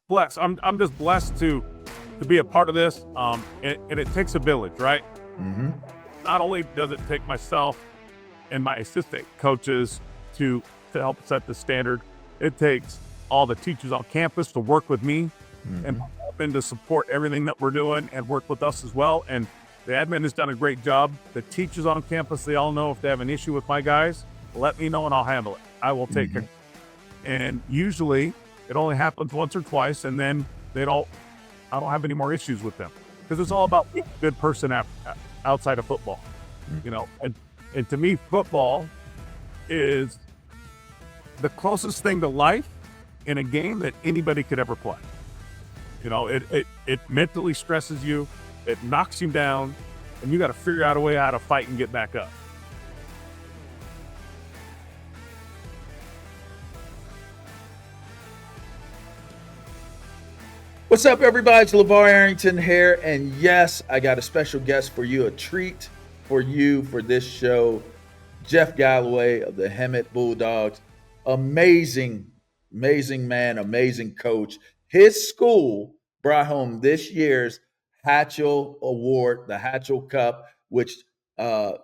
blessed. I'm just blessed to be a part of this. And it takes a village, right? Mm-hmm. Not only does it take myself and my assistant coaches to help set the standard, it takes all the teachers on campus to work with me and to support everything that we're doing and work with us as well. And the admin has done a great job. The teachers on campus, they all know if they have an issue with my guys, let me know and I'll handle it. I will take care. And usually it only happens once or twice, and then I don't have any more issues with them, because it's all about being a good person outside of football, you know. And to me, football is the closest thing to life in a game that anybody could ever play. You know, it mentally stresses you, it knocks you down, and you got to figure out a way how to fight and get back up. What's up, everybody? It's Lavar Arrington here, and yes, I got a special guest for you, a treat for you for this show. Jeff Galloway of the Hemet Bulldogs. Amazing man, amazing coach. His school brought home this year's Hatchell Award, the Hatchell Cup, which donates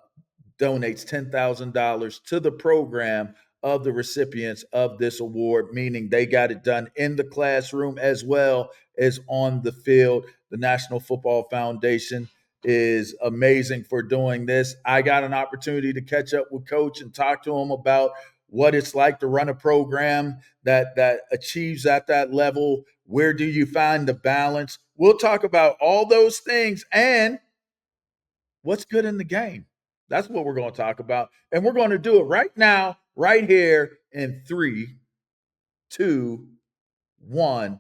$10,000 to the program of the recipients of this award, meaning they got it done in the classroom as well as on the field. The National Football Foundation is amazing for doing this. I got an opportunity to catch up with Coach and talk to him about what it's like to run a program that achieves at that level. Where do you find the balance? We'll talk about all those things and what's good in the game. That's what we're going to talk about. And we're going to do it right now, right here in 3, 2, 1.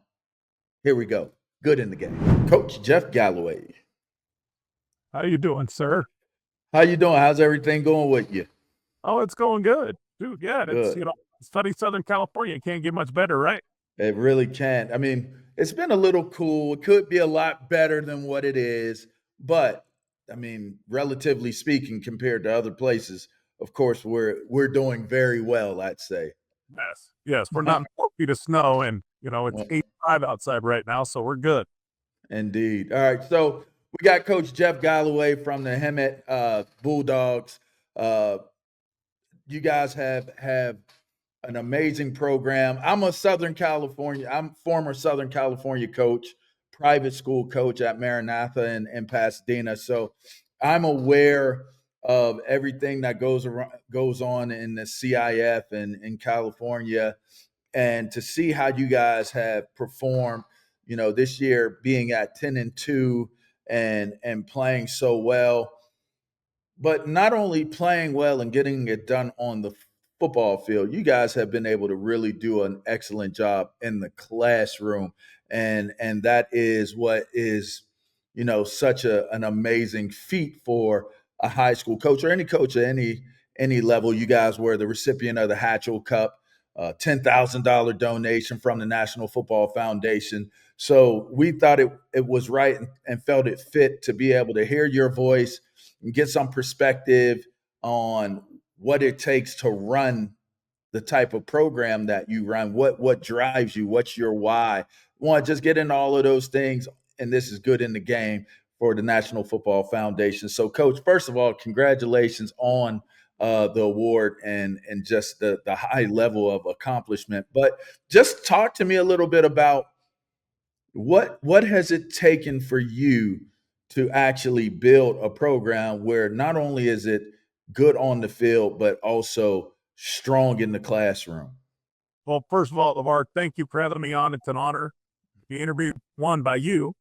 Here we go. Good in the game. Coach Jeff Galloway. How you doing, sir? How you doing? How's everything going with you? Oh, it's going good. Dude, yeah, it's, Good. sunny Southern California. It can't get much better, right? It really can't. I mean, it's been a little cool. It could be a lot better than what it is. But, I mean, relatively speaking, compared to other places, of course, we're doing very well, I'd say. Yes. We're not 4 feet of snow, and, it's Well, 85 outside right now, so we're good. Indeed. All right. So we got Coach Jeff Galloway from the Hemet Bulldogs. You guys have an amazing program. I'm former Southern California coach, private school coach at Maranatha in Pasadena. So I'm aware of everything that goes on in the CIF and in California, and to see how you guys have performed, this year being at 10-2 and playing so well. But not only playing well and getting it done on the football field, you guys have been able to really do an excellent job in the classroom. And that is what is, such an amazing feat for a high school coach or any coach at any level. You guys were the recipient of the Hatchell Cup, $10,000 donation from the National Football Foundation. So we thought it was right and felt it fit to be able to hear your voice and get some perspective on what it takes to run the type of program that you run. What drives you? What's your why? Want to just get into all of those things, and this is good in the game for the National Football Foundation. So, Coach, first of all, congratulations on the award and just the high level of accomplishment. But just talk to me a little bit about what has it taken for you to actually build a program where not only is it good on the field, but also strong in the classroom? Well, first of all, LaVar, thank you for having me on. It's an honor to be interviewed by you,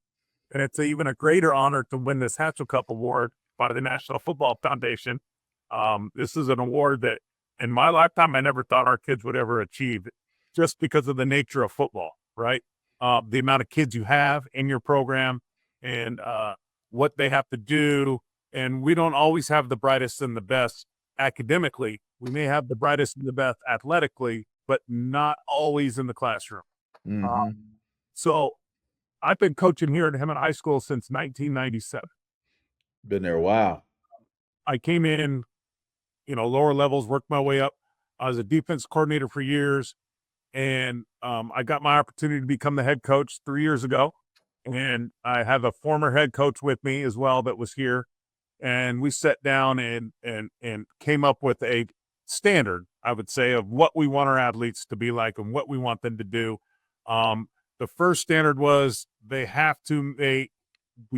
and it's even a greater honor to win this Hatchell Cup award by the National Football Foundation. This is an award that in my lifetime I never thought our kids would ever achieve, just because of the nature of football, right? The amount of kids you have in your program and what they have to do. And we don't always have the brightest and the best academically. We may have the brightest and the best athletically, but not always in the classroom. So I've been coaching here at Hemet High School since 1997. Been there a while. I came in, lower levels, worked my way up. I was a defense coordinator for years. and I got my opportunity to become the head coach 3 years ago. And I have a former head coach with me as well that was here. And we sat down and came up with a standard, I would say, of what we want our athletes to be like and what we want them to do. The first standard was we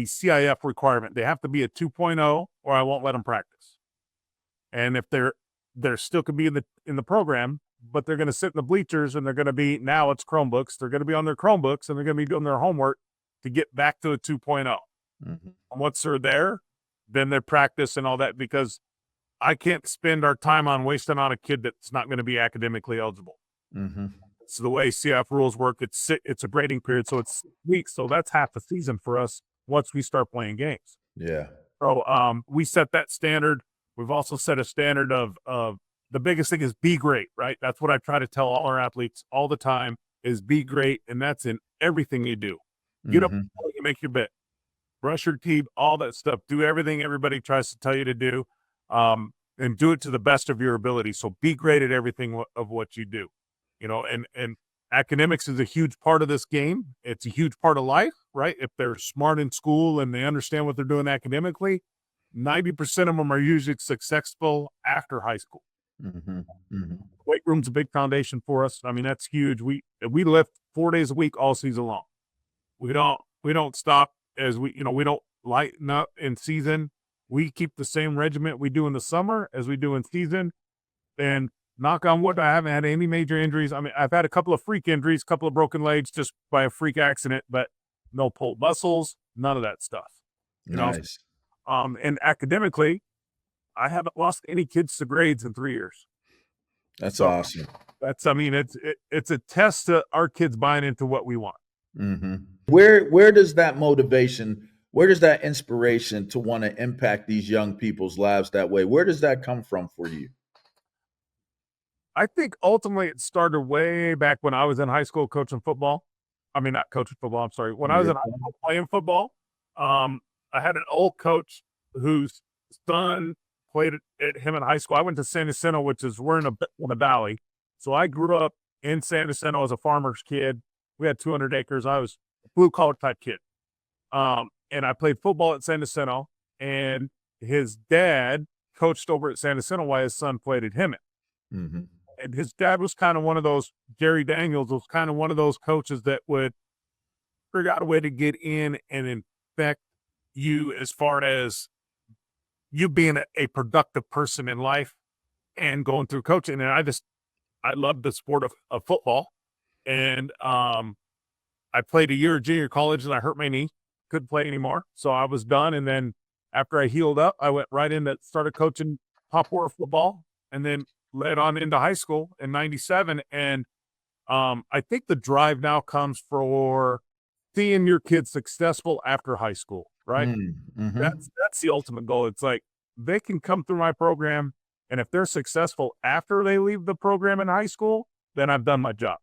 CIF requirement. They have to be a 2.0 or I won't let them practice. And if they're still could be in the program, but they're going to sit in the bleachers and they're going to be, now it's Chromebooks. They're going to be on their Chromebooks and they're going to be doing their homework to get back to a 2.0. Mm-hmm. And once they're there, then they practice and all that, because I can't spend our time on wasting on a kid that's not going to be academically eligible. Mm-hmm. So the way CIF rules work, it's a grading period, so it's 6 weeks. So that's half the season for us once we start playing games. Yeah. So we set that standard. We've also set a standard of the biggest thing is be great, right? That's what I try to tell all our athletes all the time is be great, and that's in everything you do. Get up, you make your bed, brush your teeth, all that stuff. Do everything everybody tries to tell you to do, and do it to the best of your ability. So be great at everything of what you do, and academics is a huge part of this game. It's a huge part of life, right? If they're smart in school and they understand what they're doing academically, 90% of them are usually successful after high school. Mm-hmm. Mm-hmm. Weight room's a big foundation for us. I mean, that's huge. We lift 4 days a week all season long. We don't stop as we don't lighten up in season. We keep the same regiment we do in the summer as we do in season. And knock on wood, I haven't had any major injuries. I mean, I've had a couple of freak injuries, a couple of broken legs just by a freak accident, but no pulled muscles, none of that stuff. Nice. And academically, I haven't lost any kids to grades in 3 years. That's awesome. It's a test to our kids buying into what we want. Mm-hmm. Where does that motivation, where does that inspiration to want to impact these young people's lives that way, where does that come from for you? I think ultimately it started way back when I was in high school coaching football. I mean, not coaching football, I'm sorry. When I was in high school playing football, I had an old coach whose son played at Hemet High School. I went to San Jacinto, we're in a valley. So I grew up in San Jacinto as a farmer's kid. We had 200 acres. I was a blue-collar type kid. And I played football at San Jacinto, and his dad coached over at San Jacinto while his son played at Hemet. Mm-hmm. And his dad was kind of one of those, Jerry Daniels was kind of one of those coaches that would figure out a way to get in and infect you as far as you being a productive person in life and going through coaching. And I loved the sport of football. And I played a year of junior college and I hurt my knee, couldn't play anymore. So I was done. And then after I healed up, I went right in started coaching top war football and then led on into high school in 97. And I think the drive now comes for seeing your kids successful after high school, right? Mm-hmm. That's the ultimate goal. It's like they can come through my program, and if they're successful after they leave the program in high school, then I've done my job.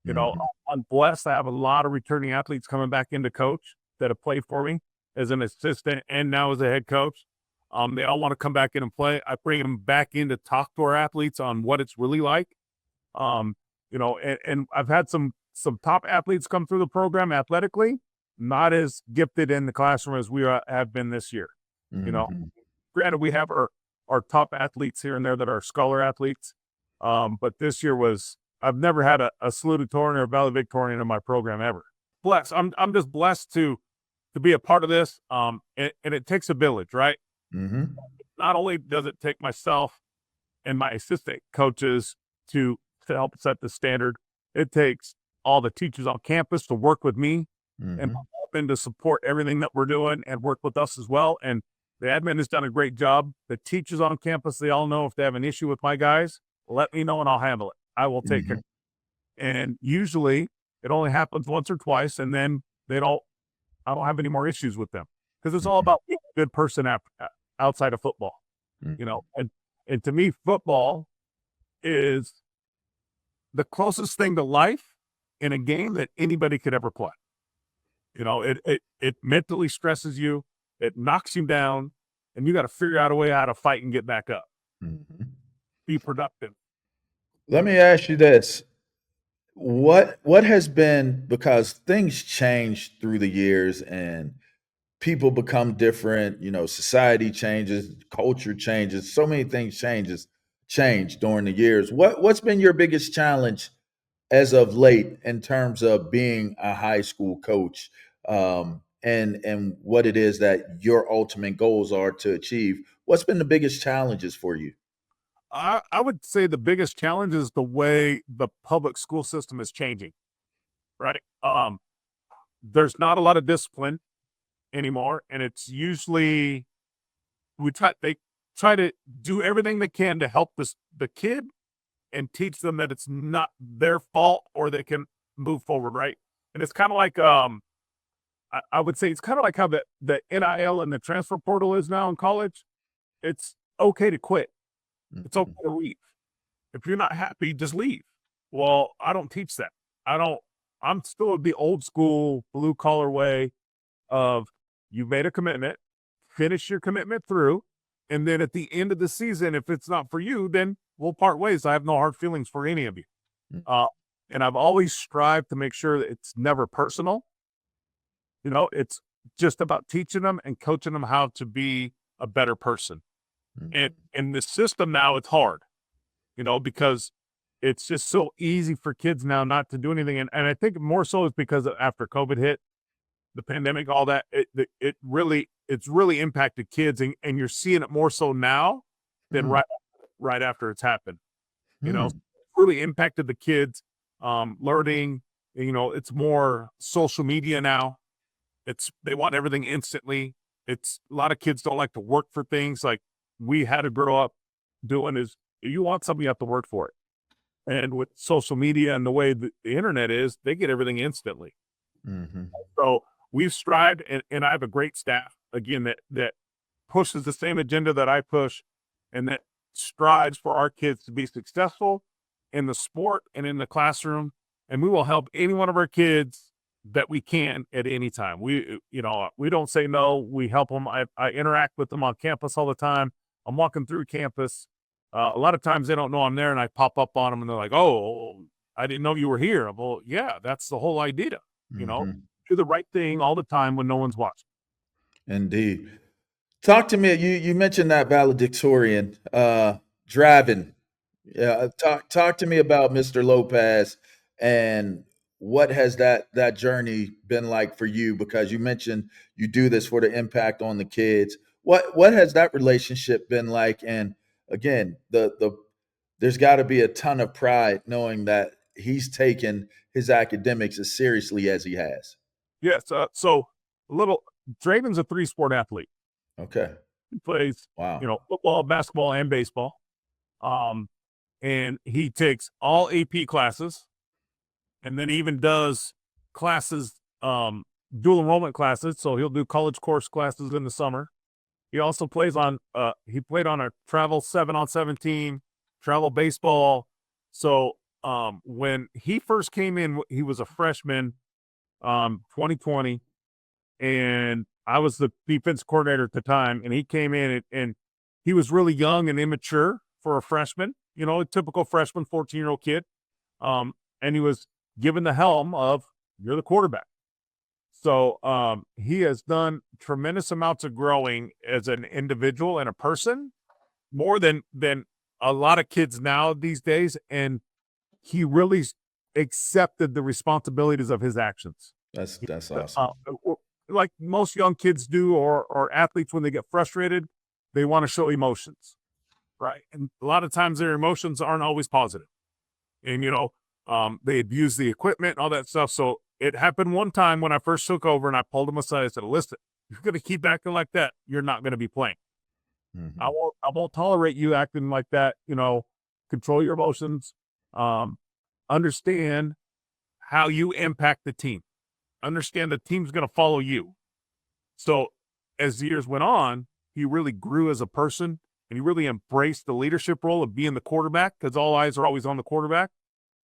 I'm blessed. I have a lot of returning athletes coming back into coach that have played for me as an assistant and now as a head coach. They all want to come back in and play. I bring them back in to talk to our athletes on what it's really like. And I've had some top athletes come through the program athletically, not as gifted in the classroom as we have been this year. Mm-hmm. Granted, we have our top athletes here and there that are scholar athletes. But this year I've never had a salutatorian or a valedictorian in my program ever. Blessed. I'm just blessed to be a part of this. And it takes a village, right? Mm-hmm. Not only does it take myself and my assistant coaches to help set the standard, it takes all the teachers on campus to work with me and to support everything that we're doing and work with us as well. And the admin has done a great job. The teachers on campus, they all know if they have an issue with my guys, let me know and I'll handle it. I will take care. And usually it only happens once or twice, and then I don't have any more issues with them because it's all about being a good person outside of football, and to me, football is the closest thing to life in a game that anybody could ever play. It mentally stresses you, it knocks you down, and you got to figure out a way how to fight and get back up. Mm-hmm. Be productive. Let me ask you this. What has been, because things change through the years and people become different, society changes, culture changes, so many things change during the years. What's been your biggest challenge as of late in terms of being a high school coach, and what it is that your ultimate goals are to achieve? What's been the biggest challenges for you? I would say the biggest challenge is the way the public school system is changing, right? There's not a lot of discipline anymore, and it's usually they try to do everything they can to help the kid and teach them that it's not their fault or they can move forward, right? And it's kind of like I would say it's kind of like how the NIL and the transfer portal is now in college. It's okay to quit. It's okay Mhm. to leave. If you're not happy, just leave. Well, I don't teach that. I don't. I'm still the old school blue collar way of you made a commitment, finish your commitment through, and then at the end of the season, if it's not for you, then we'll part ways. I have no hard feelings for any of you. Uh, and I've always strived to make sure that it's never personal. It's just about teaching them and coaching them how to be a better person. And Mhm. in the system now, it's hard, because it's just so easy for kids now not to do anything. And I think more so is because after COVID hit, the pandemic, all that, it's really impacted kids, and you're seeing it more so now than Mhm. right after it's happened. Mhm. It's really impacted the kids, learning. It's more social media now. They want everything instantly. It's a lot of kids don't like to work for things like we had to grow up doing. Is you want something, you have to work for it. And with social media and the way the internet is, they get everything instantly. Mhm. So we've strived, and I have a great staff again that pushes the same agenda that I push, and that strives for our kids to be successful in the sport and in the classroom. And we will help any one of our kids that we can at any time. We don't say no. We help them. I interact with them on campus all the time. I'm walking through campus. A lot of times they don't know I'm there, and I pop up on them, and they're like, "Oh, I didn't know you were here." Well, yeah, that's the whole idea. You know, Mhm. do the right thing all the time when no one's watching. Indeed. Talk to me. You mentioned that valedictorian driving. Yeah, talk to me about Mr. Lopez, and what has that journey been like for you? Because you mentioned you do this for the impact on the kids. What has that relationship been like? And again, there's got to be a ton of pride knowing that he's taken his academics as seriously as he has. Yes. So a little Draven's a three-sport athlete. Okay. He plays, Wow. football, basketball, and baseball. Um, and he takes all AP classes, and then even does classes, dual enrollment classes. So he'll do college course classes in the summer. He also he played on a travel 7-on-7 team, travel baseball. So when he first came in, he was a freshman, 2020, and I was the defense coordinator at the time, and he came in and he was really young and immature for a freshman, a typical freshman, 14-year-old kid. Um, and he was given the helm of you're the quarterback. So he has done tremendous amounts of growing as an individual and a person, more than a lot of kids now these days. And he really accepted the responsibilities of his actions. That's Uh, awesome. uh, like most young kids do, or athletes, when they get frustrated, they want to show emotions, right? And a lot of times their emotions aren't always positive. And they abuse the equipment and all that stuff. So it happened one time when I first took over, and I pulled him aside. I said, "Listen, if you're going to keep acting like that, you're not going to be playing. Mhm. I won't tolerate you acting like that. Control your emotions. Um, understand how you impact the team. Understand the team's going to follow you." So as the years went on, he really grew as a person, and he really embraced the leadership role of being the quarterback, because all eyes are always on the quarterback.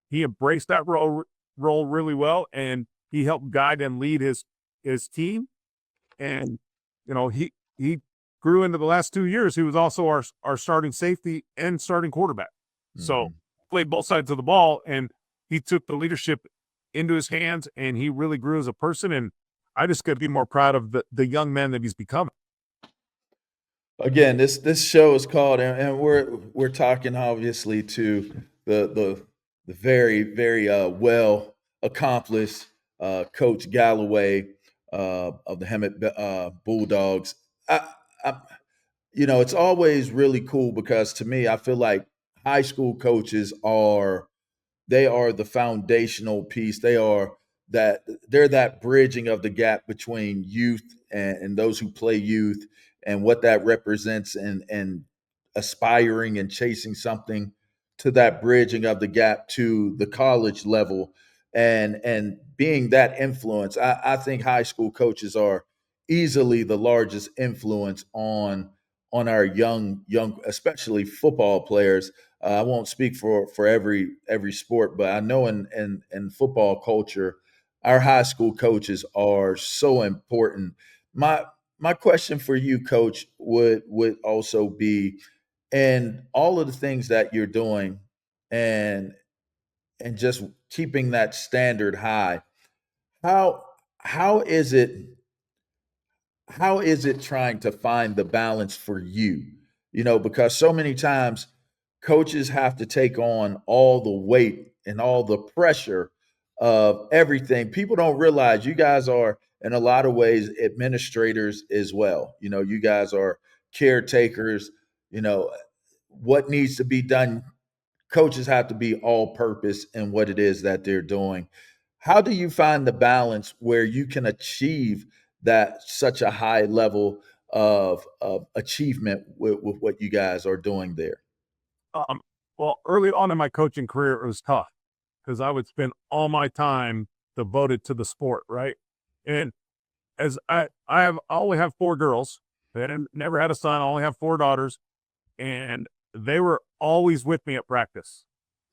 He embraced that role really well, and he helped guide and lead his team. And he grew into the last 2 years. He was also our starting safety and starting quarterback. So Mhm. played both sides of the ball, and he took the leadership into his hands and he really grew as a person. And I just got to be more proud of the young man that he's becoming. Again, this show is called, and we're talking obviously to the very well accomplished Coach Galloway of the Hemet Bulldogs. I, it's always really cool because to me, I feel like high school coaches are the foundational piece. They're that bridging of the gap between youth and those who play youth and what that represents and aspiring and chasing something to that bridging of the gap to the college level and being that influence. I think high school coaches are easily the largest influence on our young, especially football players. I won't speak for every sport, but I know in football culture, our high school coaches are so important. My question for you, Coach, would also be, and all of the things that you're doing, and just keeping that standard high. How how is it how is it trying to find the balance for you? Because so many times coaches have to take on all the weight and all the pressure of everything. People don't realize you guys are, in a lot of ways, administrators as well. You guys are caretakers. What needs to be done, coaches have to be all purpose in what it is that they're doing. How do you find the balance where you can achieve that such a high level of achievement with what you guys are doing there? Um, well, early on in my coaching career, it was tough because I would spend all my time devoted to the sport, right? And as I only have 4 girls. I never had a son. I only have 4 daughters, and they were always with me at practice.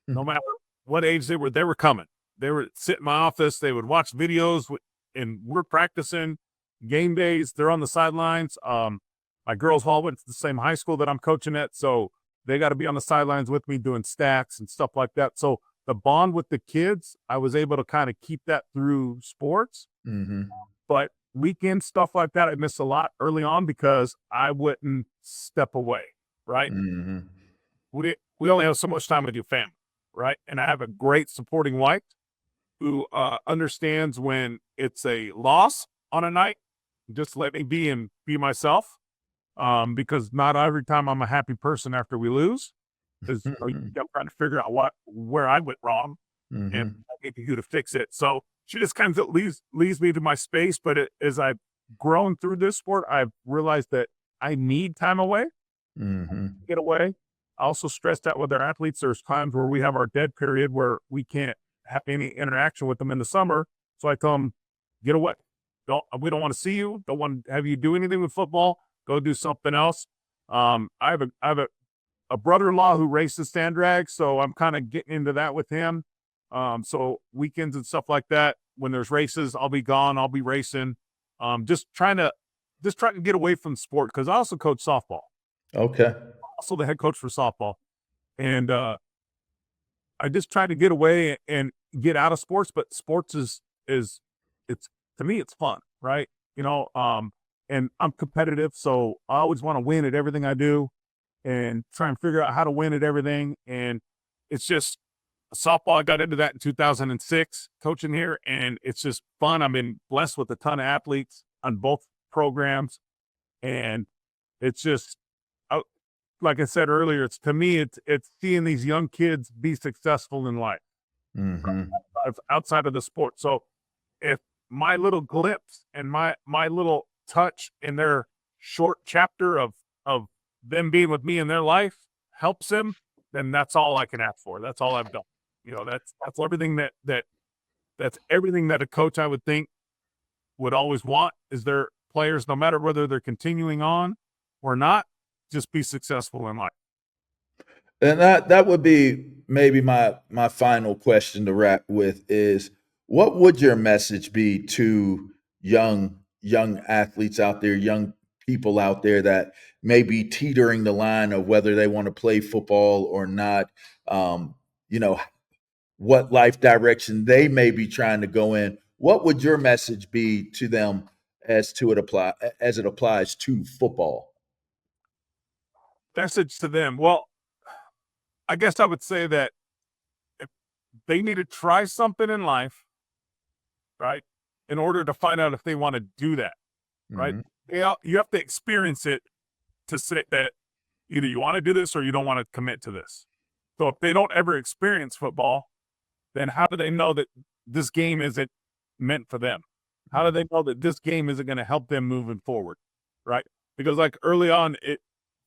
No matter what age they were coming. They would sit in my office. They would watch videos, and we're practicing game days. They're on the sidelines. My girls all went to the same high school that I'm coaching at, so they got to be on the sidelines with me doing stats and stuff like that. So the bond with the kids, I was able to kind of keep that through sports. Hmm. But weekend stuff like that, I missed a lot early on because I wouldn't step away, right? Hmm. We only have so much time with your family, right? And I have a great supporting wife who understands when it's a loss on a night, just let me be and be myself. Because not every time I'm a happy person after we lose, because I'm trying to figure out where I went wrong and Hmm. I need you to fix it. So she just kind of leaves me to my space. But as I've grown through this sport, I've realized that I need time away, Hmm. get away. I also stressed out with our athletes. There's times where we have our dead period where we can't have any interaction with them in the summer. So I tell them, get away. We don't want to see you. Don't want to have you do anything with football. Go do something else. I have a brother-in-law who races sand drag, so I'm kind of getting into that with him. So weekends and stuff like that, when there's races, I'll be gone. I'll be racing. Just trying to get away from sport because I also coach softball. Okay. Also the head coach for softball, and I just try to get away and get out of sports. But sports is it's to me it's fun, right? And I'm competitive, so I always want to win at everything I do and try and figure out how to win at everything. And it's just softball. I got into that in 2006, coaching here, and it's just fun. I've been blessed with a ton of athletes on both programs, and it's just, uh, like I said earlier, it's to me, it's seeing these young kids be successful in life Hmm. outside of the sport. So if my little glimpse and my little touch in their short chapter of them being with me in their life helps them, then that's all I can ask for. That's all I've done. That's everything that's everything that a coach I would think would always want is their players, no matter whether they're continuing on or not, just be successful in life. And that would be maybe my final question to wrap with is, what would your message be to young athletes out there, young people out there that may be teetering the line of whether they want to play football or not? Um, you know, what life direction they may be trying to go in, what would your message be to them as it applies to football? Message to them. Well, I guess I would say that if they need to try something in life, right, in order to find out if they want to do that, right? You have to experience it to say that either you want to do this or you don't want to commit to this. So if they don't ever experience football, then how do they know that this game isn't meant for them? How do they know that this game isn't going to help them moving forward, right? Because like early on,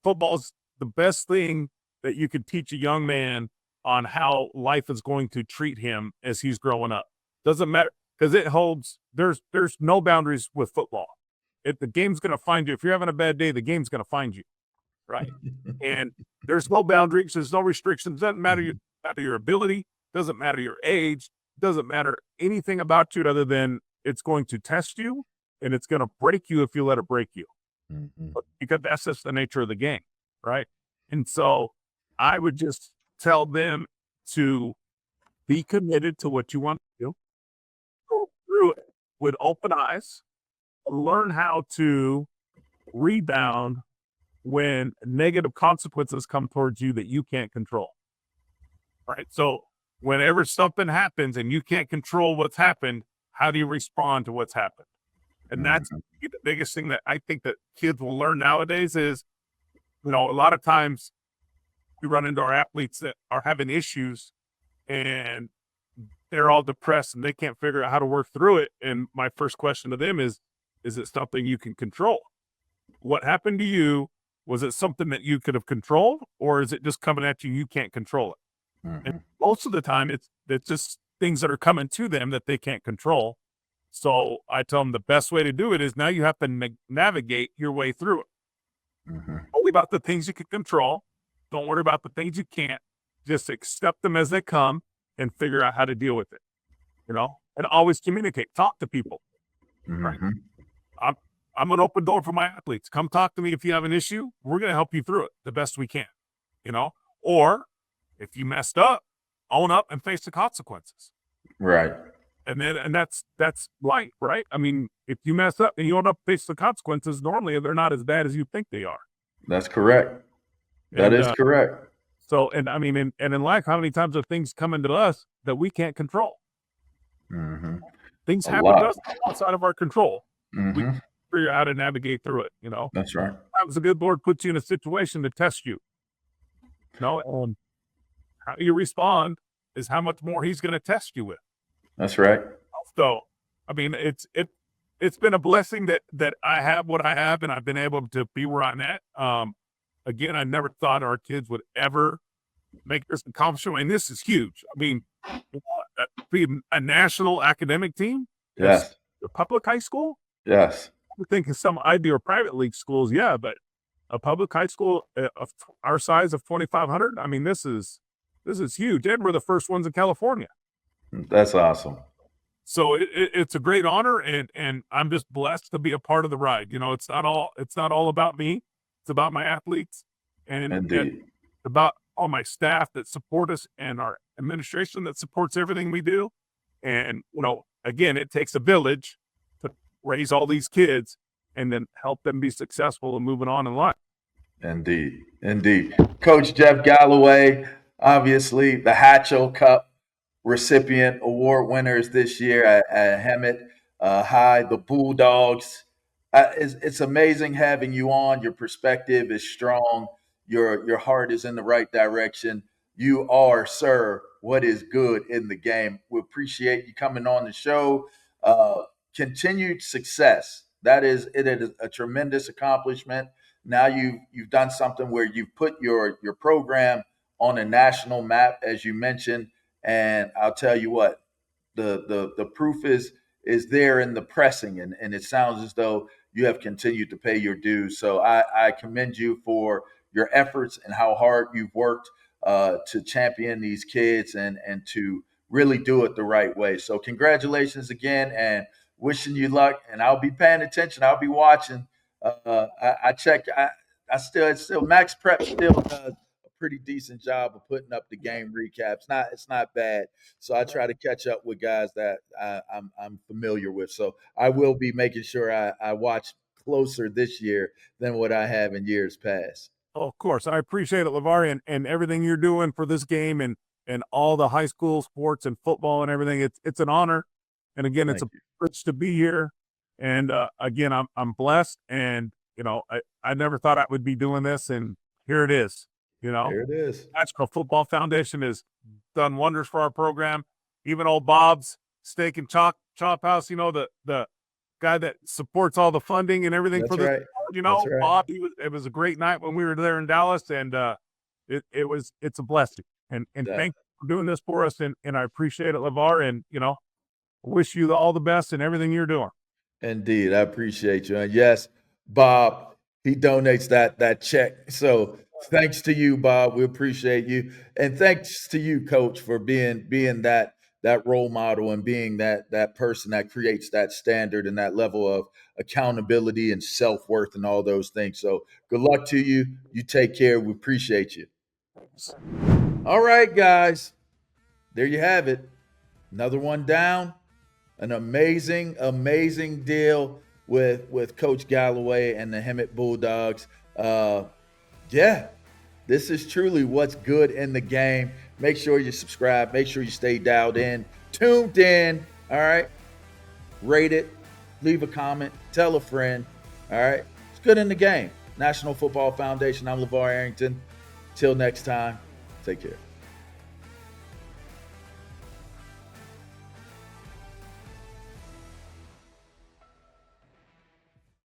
football's the best thing that you could teach a young man on how life is going to treat him as he's growing up. Doesn't matter, because it holds. There's no boundaries with football. The game's going to find you. If you're having a bad day, the game's going to find you, right? And there's no boundaries. There's no restrictions. Doesn't matter your ability. Doesn't matter your age. Doesn't matter anything about you other than it's going to test you and it's going to break you if you let it break you. Because that's just the nature of the game, right? And so I would just tell them to be committed to what you want to do. Go through it with open eyes. Learn how to rebound when negative consequences come towards you that you can't control. Right? So whenever something happens and you can't control what's happened, how do you respond to what's happened? And that's the biggest thing that I think that kids will learn nowadays is, a lot of times we run into our athletes that are having issues and they're all depressed and they can't figure out how to work through it. And my first question to them is it something you can control? What happened to you? Was it something that you could have controlled, or is it just coming at you? You can't control it. And most of the time it's just things that are coming to them that they can't control. So I tell them the best way to do it is now you have to navigate your way through it. Only about the things you can control. Don't worry about the things you can't. Just accept them as they come and figure out how to deal with it, and always communicate, talk to people. Right. I'm an open door for my athletes. Come talk to me if you have an issue. We're going to help you through it the best we can, or if you messed up, own up and face the consequences. Right. And that's life, right? I mean, if you mess up and you own up, face the consequences, normally they're not as bad as you think they are. That's correct. That is correct. So, and I mean, and in life, how many times are things coming to us that we can't control? Things happen to us outside of our control. We figure out how to navigate through it, That's right. Sometimes the good Lord puts you in a situation to test you, and how you respond is how much more he's going to test you with. That's right. So, I mean, it's been a blessing that I have what I have and I've been able to be where I'm at. Again, I never thought our kids would ever make this accomplishment, and this is huge. I mean, being a national academic team, yes, a public high school, yes. I think in some IB or private league schools, yeah, but a public high school of our size of 2,500. I mean, this is huge, and we're the first ones in California. That's awesome. So it's a great honor, and I'm just blessed to be a part of the ride. It's not all about me. It's about my athletes and about all my staff that support us and our administration that supports everything we do. And, again, it takes a village to raise all these kids and then help them be successful and moving on in life. Indeed. Coach Jeff Galloway, obviously the Hatchell Cup recipient, award winners this year at Hemet High, the Bulldogs. It's amazing having you on. Your perspective is strong. Your heart is in the right direction. You are, sir, what is good in the game. We appreciate you coming on the show. Continued success. It is a tremendous accomplishment. Now you've done something where you've put your program on a national map, as you mentioned. And I'll tell you what, the proof is there in the pressing, and it sounds as though you have continued to pay your dues. So I commend you for your efforts and how hard you've worked to champion these kids and to really do it the right way. So congratulations again, and wishing you luck. And I'll be paying attention. I'll be watching. I check. It's still Max Prep still does a pretty decent job of putting up the game recaps. It's not bad. So I try to catch up with guys that I'm familiar with. So I will be making sure I watch closer this year than what I have in years past. Oh, of course. I appreciate it, LaVar, and everything you're doing for this game and all the high school sports and football and everything. It's an honor. And again, it's Thank a you. privilege to be here. And again, I'm blessed. And, I never thought I would be doing this. And here it is. There it is. National Football Foundation has done wonders for our program. Even old Bob's Steak and Chop House, the guy that supports all the funding and everything That's for this. right. That's right. Bob, it was a great night when we were there in Dallas, and it's a blessing. And thank you for doing this for us, and I appreciate it, LaVar, and wish you all the best in everything you're doing. Indeed, I appreciate you. And yes, Bob, he donates that check. So thanks to you, Bob. We appreciate you, and thanks to you, Coach, for being that role model and being that person that creates that standard and that level of accountability and self-worth and all those things. So good luck to you. You take care. We appreciate you. All right, guys. There you have it. Another one down. An amazing, amazing deal with Coach Galloway and the Hemet Bulldogs. Yeah, this is truly what's good in the game. Make sure you subscribe. Make sure you stay dialed in, tuned in. All right. Rate it. Leave a comment. Tell a friend. All right. It's good in the game. National Football Foundation. I'm LaVar Arrington. Till next time, take care.